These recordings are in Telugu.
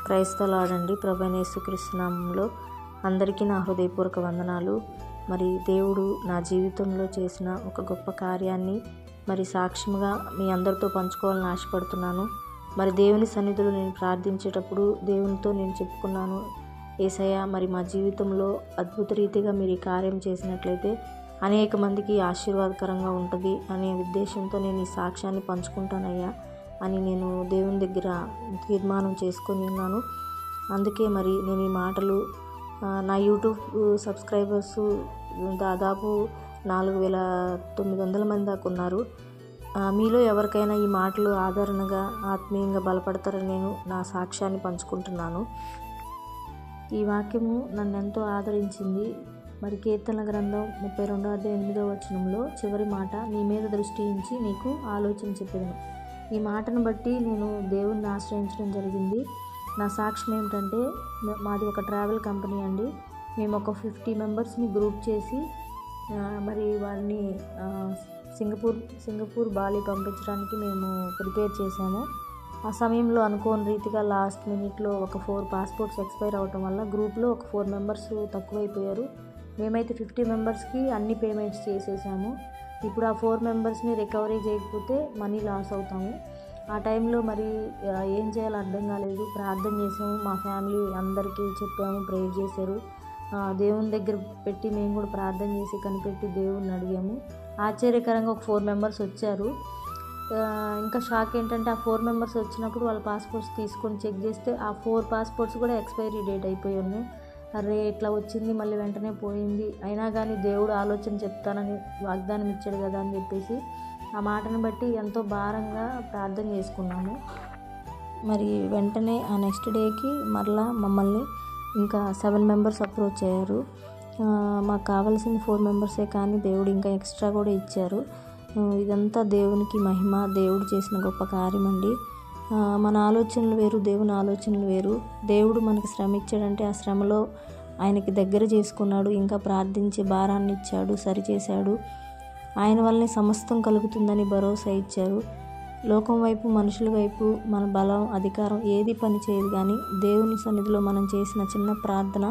క్రైస్తలాడండి. ప్రభువైన యేసుక్రీస్తు నామములో అందరికీ నా హృదయపూర్వక వందనాలు. మరి దేవుడు నా జీవితంలో చేసిన ఒక గొప్ప కార్యాన్ని మరి సాక్ష్యముగా మీ అందరితో పంచుకోవాలని ఆశపడుతున్నాను. మరి దేవుని సన్నిధిలో నేను ప్రార్థించేటప్పుడు దేవునితో నేను చెప్పుకున్నాను, యేసయ్య మరి మా జీవితంలో అద్భుత రీతిగా మీరు ఈ కార్యం చేసినట్లయితే అనేక మందికి ఆశీర్వాదకరంగా ఉంటుంది అనే ఉద్దేశంతో నేను ఈ సాక్ష్యాన్ని పంచుకుంటానయ్యా అని నేను దేవుని దగ్గర తీర్మానం చేసుకొని ఉన్నాను. అందుకే మరి నేను ఈ మాటలు నా యూట్యూబ్ సబ్స్క్రైబర్స్ దాదాపు 4,900 మంది దాకా ఉన్నారు. మీలో ఎవరికైనా ఈ మాటలు ఆదరణగా ఆత్మీయంగా బలపడతారని నేను నా సాక్ష్యాన్ని పంచుకుంటున్నాను. ఈ వాక్యము నన్ను ఎంతో ఆదరించింది. మరి కీర్తనల గ్రంథం 32:8 చివరి మాట, నీ మీద దృష్టి ఉంచి నీకు ఆలోచన చెప్పేదను. ఈ మాటను బట్టి నేను దేవుణ్ణి ఆశ్రయించడం జరిగింది. నా సాక్ష్యం ఏమిటంటే, మాది ఒక ట్రావెల్ కంపెనీ అండి. మేము ఒక 50 మెంబర్స్ని గ్రూప్ చేసి మరి వారిని సింగపూర్ బాలి పంపించడానికి మేము ప్రిపేర్ చేశాము. ఆ సమయంలో అనుకోని రీతిగా లాస్ట్ మినిట్లో ఒక 4 పాస్పోర్ట్స్ ఎక్స్పైర్ అవ్వటం వల్ల గ్రూప్లో ఒక 4 మెంబర్స్ తక్కువైపోయారు. మేమైతే 50 మెంబర్స్కి అన్ని పేమెంట్స్ చేసేసాము. ఇప్పుడు ఆ 4 మెంబర్స్ని రికవరీ చేయకపోతే మనీ లాస్ అవుతాము. ఆ టైంలో మరి ఏం చేయాలో అర్థం కాలేదు. ప్రార్థన చేసాము, మా ఫ్యామిలీ అందరికీ చెప్పాము, ప్రేయర్ చేశారు. దేవుని దగ్గర పెట్టి మేము కూడా ప్రార్థన చేసి కనిపెట్టి దేవుణ్ణి అడిగాము. ఆశ్చర్యకరంగా ఒక 4 మెంబర్స్ వచ్చారు. ఇంకా షాక్ ఏంటంటే, ఆ 4 మెంబర్స్ వచ్చినప్పుడు వాళ్ళ పాస్పోర్ట్స్ తీసుకొని చెక్ చేస్తే ఆ 4 పాస్పోర్ట్స్ కూడా ఎక్స్పైరీ డేట్ అయిపోయి ఉన్నాయి. అరే ఇట్లా వచ్చింది, మళ్ళీ వెంటనే పోయింది, అయినా కానీ దేవుడు ఆలోచన చెప్తానని వాగ్దానం ఇచ్చాడు కదా అని చెప్పేసి ఆ మాటను బట్టి ఎంతో భారంగా ప్రార్థన చేసుకున్నాము. మరి వెంటనే ఆ నెక్స్ట్ డేకి మరలా మమ్మల్ని ఇంకా 7 మెంబర్స్ అప్రోచ్ అయ్యారు. మాకు కావాల్సిన 4 మెంబర్సే కానీ దేవుడు ఇంకా ఎక్స్ట్రా కూడా ఇచ్చారు. ఇదంతా దేవునికి మహిమ, దేవుడు చేసిన గొప్ప కార్యం అండి. మన ఆలోచనలు వేరు, దేవుని ఆలోచనలు వేరు. దేవుడు మనకి శ్రమ ఇచ్చాడంటే ఆ శ్రమలో ఆయనకి దగ్గర చేసుకున్నాడు, ఇంకా ప్రార్థించే భారాన్ని ఇచ్చాడు, సరిచేశాడు. ఆయన వల్లనే సమస్తం కలుగుతుందని భరోసా ఇచ్చారు. లోకం వైపు, మనుషుల వైపు మన బలం, అధికారం ఏది పని చేయదు. కానీ దేవుని సన్నిధిలో మనం చేసిన చిన్న ప్రార్థన,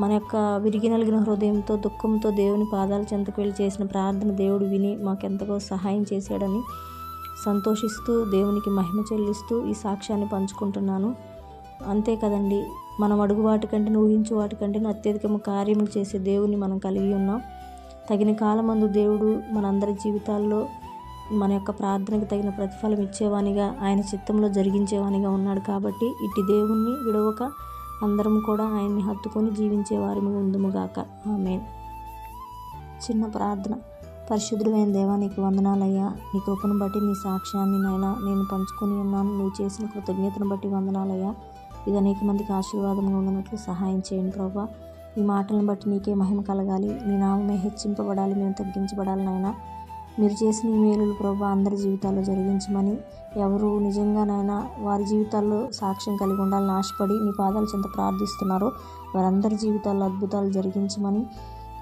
మన యొక్క విరిగి నలిగిన హృదయంతో, దుఃఖంతో దేవుని పాదాల చెంతకు వెళ్ళి చేసిన ప్రార్థన దేవుడు విని మాకెంతగా సహాయం చేశాడని సంతోషిస్తూ దేవునికి మహిమ చెల్లిస్తూ ఈ సాక్ష్యాన్ని పంచుకుంటున్నాను. అంతే కదండి, మనం అడుగు వాటికంటే, ఊహించు వాటికంటే అత్యధికము కార్యములు చేసే దేవుని మనం కలిగి ఉన్నాం. తగిన కాలమందు దేవుడు మనందరి జీవితాల్లో మన యొక్క ప్రార్థనకు తగిన ప్రతిఫలం ఇచ్చేవానిగా, ఆయన చిత్తంలో జరిగించేవానిగా ఉన్నాడు. కాబట్టి ఇట్టి దేవుణ్ణి విడవక అందరం కూడా ఆయన్ని హత్తుకొని జీవించేవారిని ఉందుముగాక. ఆమేన్. చిన్న ప్రార్థన. పరిశుద్ధుడైన దేవా, నీకు వందనాలయ్యా. నీ కృపను బట్టి, నీ సాక్ష్యాన్ని నాయనా నేను పంచుకొని ఉన్నాను. నువ్వు చేసిన కృతజ్ఞతను బట్టి వందనాలయ్యా. ఇది అనేక మందికి ఆశీర్వాదంగా ఉండనట్లు సహాయం చేయండి ప్రభా. ఈ మాటలను బట్టి నీకే మహిమ కలగాలి, నీ నామమే హెచ్చింపబడాలి, మేము తగ్గించబడాలి నాయనా. మీరు చేసిన ఈ మేలులు ప్రభా అందరి జీవితాల్లో జరిగించమని, ఎవరు నిజంగా నాయనా వారి జీవితాల్లో సాక్ష్యం కలిగి ఉండాలని ఆశపడి నీ పాదాల చెంత ప్రార్థిస్తున్నారో వారందరి జీవితాల్లో అద్భుతాలు జరిగించమని,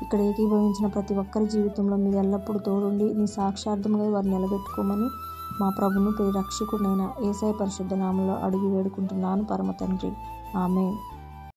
ఇక్కడ ఏకీభవించిన ప్రతి ఒక్కరి జీవితంలో మీరు ఎల్లప్పుడూ తోడుండి నీ సాక్షార్థంగా వారిని నిలబెట్టుకోమని మా ప్రభును, ప్రియ రక్షకుడైన యేసయ్య పరిశుద్ధ నామములో అడిగి వేడుకుంటున్నాను పరమ తండ్రి. ఆమేన్.